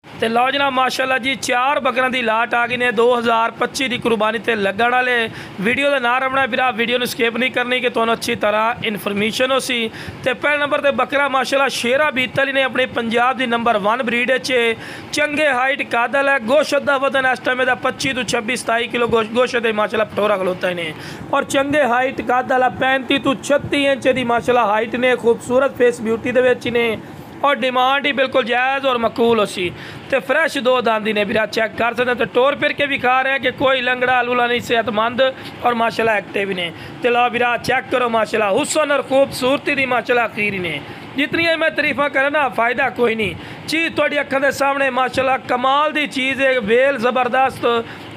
ਤੇ ਲਓ ਜਨਾਬ माशाअल्लाह जी 4 बकरों की लाट आ गई ने 2025 की कुर्बानी ते लगन वाले। वीडियो का नाम रखना वीरा, वीडियो को स्किप नहीं करनी कि तुहानू अच्छी तरह इन्फॉर्मेशन हो सी। ते पहले नंबर ते बकरा माशाअल्लाह शेरा बीतल ने अपने पंजाब की नंबर 1 ब्रीड चंगे हाइट कादल है। गोश्त का वजन इस टाइम 25 तो 26-27 किलो गोश्त माशाअल्लाह पटोरा खलोता ने और चंगे हाइट कादल है 35 तो 36 इंच की माशाअल्लाह हाइट ने। खूबसूरत फेस ब्यूटी के ने और डिमांड ही बिल्कुल जायज़ और मकबूल हो सी। तो फ्रैश 2 दांदी ने भी चेक कर सकते हैं। तो टोर फिर के भी खा रहे हैं कि कोई लंगड़ा लूला नहीं, सेहतमंद और माशाल्लाह एक्टिव ने। तो लो भी चेक करो माशाल्लाह हुस्न और खूबसूरती दी माशाल्लाह अखीरी ने। जितनी मैं तारीफा करा ना फ़ायदा कोई नहीं। चीज़ थोड़ी अखों के सामने माशाल्लाह कमाल दी चीज़ है। वेल ज़बरदस्त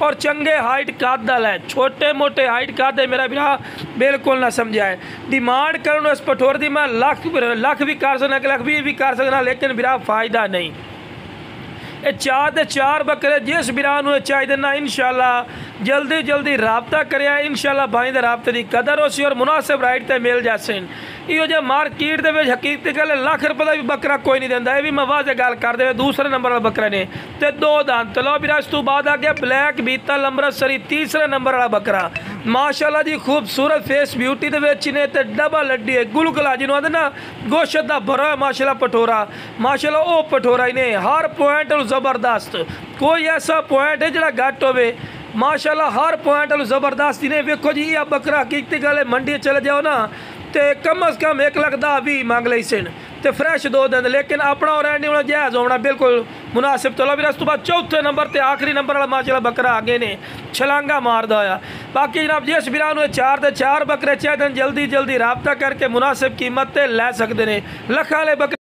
और चंगे हाइट कादल है। छोटे मोटे हाइट कादल मेरा बिरा बिल्कुल ना समझाए। डिमांड करने इस पठोर की मैं लख भी कर सकना, लख भी कर सकना, लेकिन बिरा फ़ायदा नहीं। ये 4 ਦੇ 4 बकरे जिस बिरा चाहिए ना इंशाल्लाह जल्दी जल्दी रबता कर इंशाल्लाह भाई के रबते की कदर हो सी और मुनासिब राइट ते मिल जासे। इहो जे मार्केट के हकीकत गल लाख रुपये का भी बकरा कोई नहीं देंदा। ये भी मैं वाजे गल कर दे। दूसरे नंबर वाला बकरा ने ते 2 दांत। लो बिरा इस तो बाद आ गया ब्लैक बीतल अमृतसरी तीसरे नंबर वाला बकरा माशाल्लाह जी। खूबसूरत फेस ब्यूटी के ने ते डबल हड्डी है गुलगुला जिन्हों आते ना गोश्त का भरा माशाल्लाह पठोरा माशाल्लाह वो पठोरा ही ने। हर पॉइंट ज़बरदस्त, कोई ऐसा पॉइंट है जोड़ा घट हो माशाल्लाह। हर पॉइंट ज़बरदस्त ने। वेखो जी यह बकरा हकीकत गल मंडी चले जाओ ना तो कम अज़ कम 1,10,20 मंग ली सन। तो फ्रैश 2 दिन, लेकिन अपना और एंड होना जायज़ होना बिल्कुल मुनासिब। चलो भी उस तो बाद चौथे नंबर ते आखिरी नंबर वाला माशाल्लाह बकरा आगे ने छलांगा मारदा होया। बाकी जनाब जिस बिरा 4 ते 4 बकरे चाहिए जल्दी जल्दी रबता करके मुनासिब कीमत ते लै सकते हैं। लखां वाले बकरे